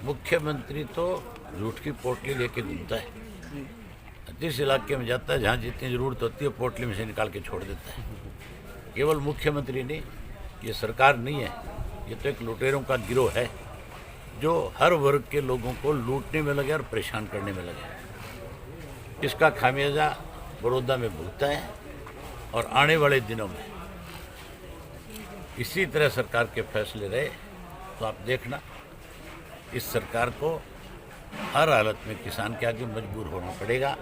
मुख्यमंत्री तो झूठ की पोटली लेके घूमता है। जिस इलाके में जाता है जहाँ जितनी ज़रूरत होती है पोटली में से निकाल के छोड़ देता है। केवल मुख्यमंत्री नहीं, ये सरकार नहीं है, ये तो एक लुटेरों का गिरोह है जो हर वर्ग के लोगों को लूटने में लगे और परेशान करने में लगे। इसका खामियाजा बड़ौदा में भुगता है और आने वाले दिनों में इसी तरह सरकार के फैसले रहे तो आप देखना, इस सरकार को हर हालत में किसान के आगे मजबूर होना पड़ेगा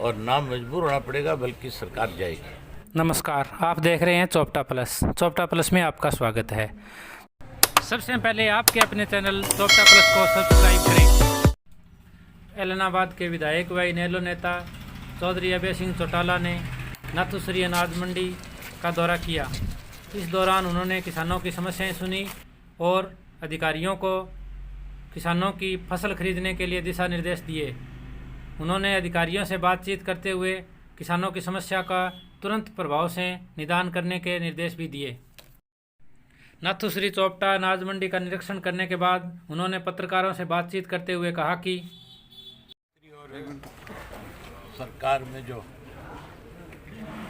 और ना मजबूर होना पड़ेगा बल्कि सरकार जाएगी। नमस्कार, आप देख रहे हैं चोपटा प्लस। चोपटा प्लस में आपका स्वागत है। सबसे पहले आपके अपने चैनल चोपटा प्लस को सब्सक्राइब करें। एलनाबाद के विधायक व इनेलो नेता चौधरी अभय सिंह चौटाला ने नाथुश्री अनाज मंडी का दौरा किया। इस दौरान उन्होंने किसानों की समस्याएं सुनी और अधिकारियों को किसानों की फसल खरीदने के लिए दिशा निर्देश दिए। उन्होंने अधिकारियों से बातचीत करते हुए किसानों की समस्या का तुरंत प्रभाव से निदान करने के निर्देश भी दिए। नाथुश्री चोपटा अनाज मंडी का निरीक्षण करने के बाद उन्होंने पत्रकारों से बातचीत करते हुए कहा कि सरकार में जो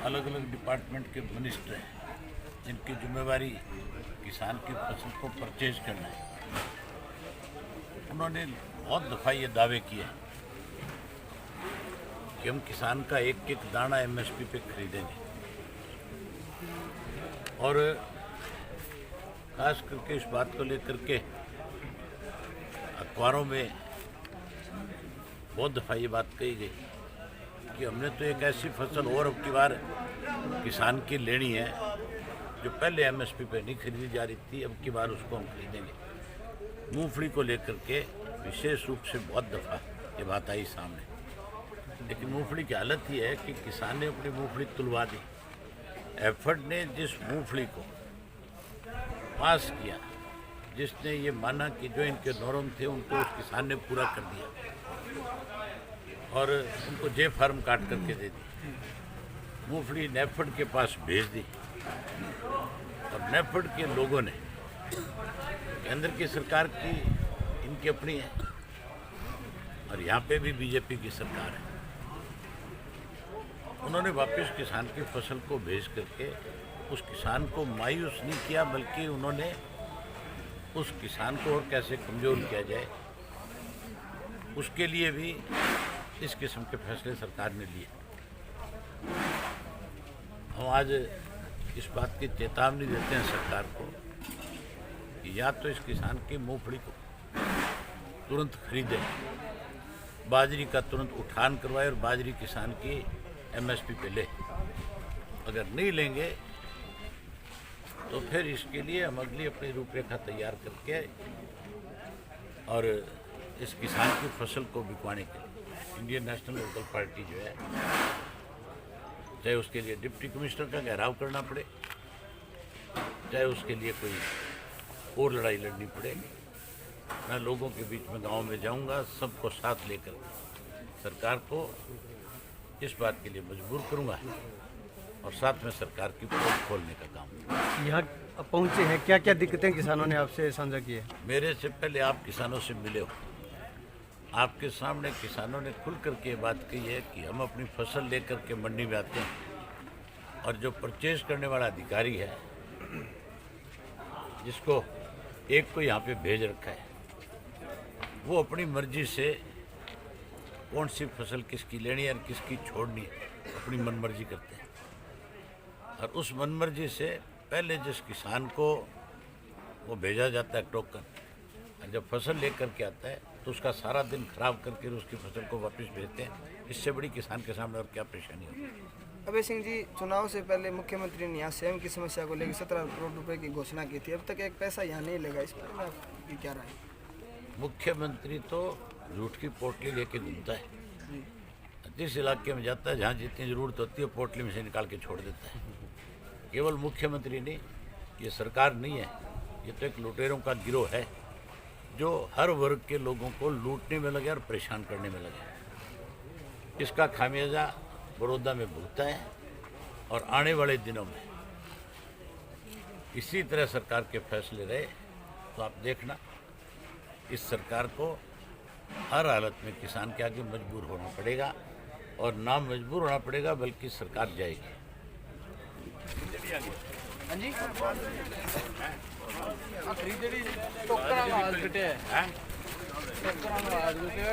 अलग अलग डिपार्टमेंट के मिनिस्टर हैं, जिनकी जिम्मेवारी किसान की फसल को परचेज करना है, उन्होंने बहुत दफ़ा ये दावे किए कि हम किसान का एक एक दाना एमएसपी पे खरीदेंगे और खास करके इस बात को लेकर के अखबारों में बहुत दफ़ा ये बात कही गई कि हमने तो एक ऐसी फसल और अब की बार किसान की लेनी है जो पहले एमएसपी पे नहीं खरीदी जा रही थी, अब की बार उसको हम खरीदेंगे। मूंगफली को लेकर के विशेष रूप से बहुत दफ़ा ये बात आई सामने, लेकिन मूंगफली की हालत ये है कि किसान ने अपनी मूंगफली तुलवा दी। एफर्ट ने जिस मूंगफली को पास किया, जिसने ये माना कि जो इनके नॉर्म थे उनको उस किसान ने पूरा कर दिया और उनको जे फार्म काट करके दे दी। मूंगफली नेफेड के पास भेज दी और नेफेड के लोगों ने, केंद्र की सरकार की इनकी अपनी है और यहाँ पे भी बीजेपी की सरकार है, उन्होंने वापस किसान की फसल को भेज करके उस किसान को मायूस नहीं किया, बल्कि उन्होंने उस किसान को और कैसे कमज़ोर किया जाए उसके लिए भी इस किस्म के फैसले सरकार ने लिए। हम आज इस बात की चेतावनी देते हैं सरकार को कि या तो इस किसान की मूंगफली को तुरंत खरीदे, बाजरी का तुरंत उठान करवाए और बाजरी किसान की एमएसपी पे ले। अगर नहीं लेंगे तो फिर इसके लिए हम अगली अपनी रूपरेखा तैयार करके और इस किसान की फसल को बिकवाने के लिए इंडियन नेशनल लोकल पार्टी जो है, चाहे उसके लिए डिप्टी कमिश्नर का घेराव करना पड़े, चाहे उसके लिए कोई और लड़ाई लड़नी पड़े, मैं लोगों के बीच में गांव में जाऊंगा, सबको साथ लेकर सरकार को इस बात के लिए मजबूर करूंगा और साथ में सरकार की पोल खोलने का काम। यहाँ पहुँचे हैं, क्या क्या दिक्कतें किसानों ने आपसे साझा की है? मेरे से पहले आप किसानों से मिले हो, आपके सामने किसानों ने खुल करके ये बात कही है कि हम अपनी फसल लेकर के मंडी में आते हैं और जो परचेज करने वाला अधिकारी है, जिसको एक को यहाँ पे भेज रखा है, वो अपनी मर्जी से कौन सी फसल किसकी लेनी है और किसकी छोड़नी है अपनी मनमर्जी करते हैं और उस मनमर्जी से पहले जिस किसान को वो भेजा जाता है टोकन, और जब फसल लेकर के आता है तो उसका सारा दिन खराब करके उसकी फसल को वापस भेजते हैं। इससे बड़ी किसान के सामने और क्या परेशानी होगी। अभय सिंह जी, चुनाव से पहले मुख्यमंत्री ने यहाँ सेम की समस्या को लेकर 17 करोड़ रुपए की घोषणा की थी, अब तक एक पैसा यहाँ नहीं लगा, इस बारे में आपकी क्या राय? मुख्यमंत्री तो झूठ की पोटली लेके घूमता है। जिस इलाके में जाता है जहाँ जितनी ज़रूरत होती है पोटली में से निकाल के छोड़ देता है। केवल मुख्यमंत्री नहीं, ये सरकार नहीं है, ये तो एक लुटेरों का गिरोह है जो हर वर्ग के लोगों को लूटने में लगे और परेशान करने में लगे। इसका खामियाजा बड़ौदा में भुगता है और आने वाले दिनों में इसी तरह सरकार के फैसले रहे तो आप देखना, इस सरकार को हर हालत में किसान के आगे मजबूर होना पड़ेगा, और ना मजबूर होना पड़ेगा बल्कि सरकार जाएगी।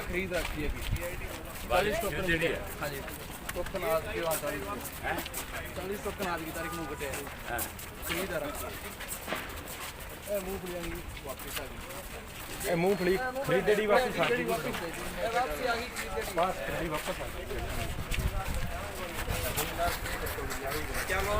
खरीद रखी है हाँ जी टोकन आज की तारीख 40 टोकन आज की तारीख में कटे खरीद मूंगफली वापस आ गई मूंगफली खरीदी वापस आ गई क्या लो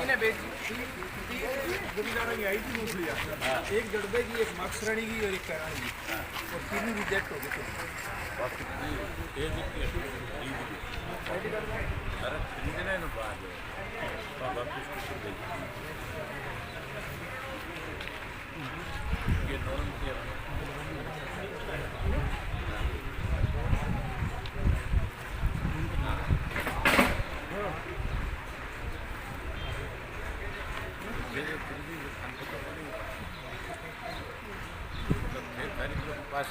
इन्हें बेची जमींदारों की आई थी मूंगफली एक जड़बे की, एक माक्सरानी की और एक कैरानी की, और तीनों रिजेक्ट हो गए। पास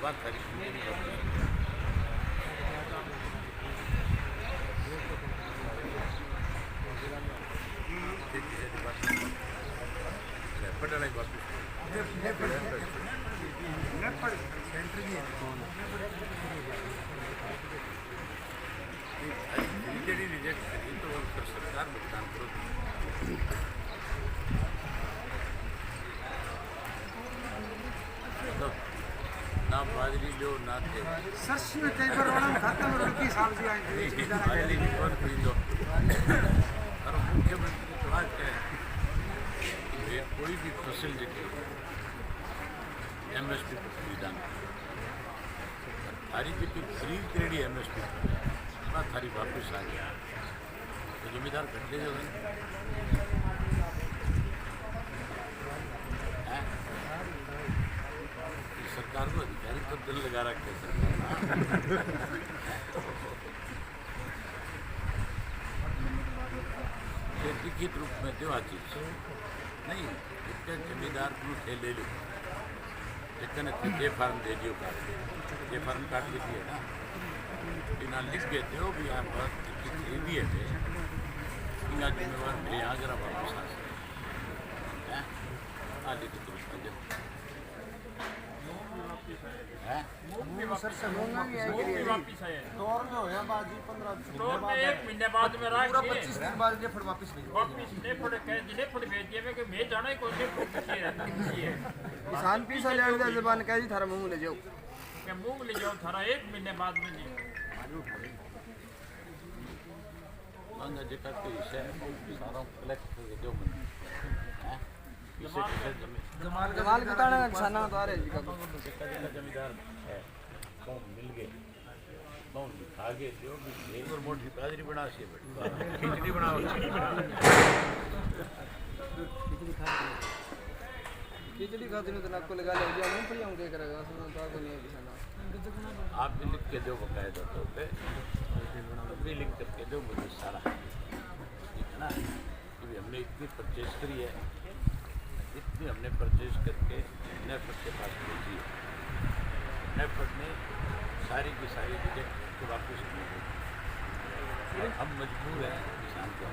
बात रिजेक्ट करी तो सरकार भुगतान करो। ना बाजरी लो ना तेल बाजरी भी कौन खरीदो। और मुख्यमंत्री की बात है कि कोई भी फसल जगह MSP पर खरीदा थारी जी की खरीद करेगी MSP ना थारी वापस आ गया तो जमींदार घटने जो सरकार को अधिकारी तो दिल लगा रखे लिखित रूप में दो चीज नहीं इसके जमींदार को ले लो लेकिन ये फार्म दे दियो काट ये फार्म काट लेती है ना बिना लिख के दो भी यहाँ पर खरीदी है इनका जिम्मेवार मेरे यहाँ जरा वापस आ सकते लिखित रूप में सर से महंगा भी है वापस आए दौर में होया बाजी 15 तो एक महीने बाद में राख पूरा 25 दिन बाद ये फट वापस नहीं वापस ने फट कह दिले फट भेज दिए मैं कि मैं जाना ही कोई है किसान पीसा लेने का जबान कह जी थारा मूंग ले जाओ कि मूंग ले जाओ थारा एक महीने बाद में नहीं मांगा जेका के विषय सारा कलेक्ट करके दो मन जमाल बताना किसाना तो आ रहे जी का जमींदार है कौन मिल गए कौन आगे जो भी एक और मोटी बाजरी बना सी खिचड़ी बनाओ खिचड़ी खाते नहीं तो आपको लगा ले दिया मूंगफली हम क्या करेगा उसमें तो आगे नहीं है किसाना आप भी लिख के दो बकायदा तो पे भी लिख करके दो मुझे सारा ठीक है ना कि हमने इतनी परचेज करी है इतनी हमने परचेज करके नेफर्ट के पास भेजी है नेफर्ट ने सारी की सारी रिजेक्ट को वापस नहीं दी और हम मजबूर हैं किसान को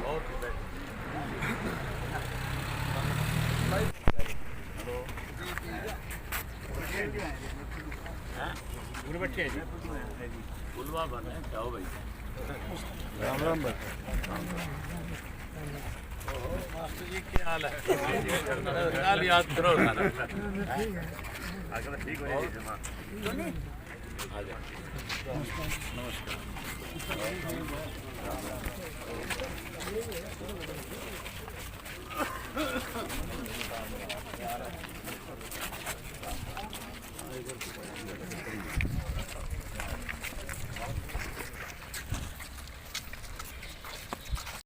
बहुत हेलो बच्चे बुलवा बने जाओ भाई राम राम भाई मास्टर जी क्या हाल है हाल याद करो ठीक हो आ जाओ नमस्कार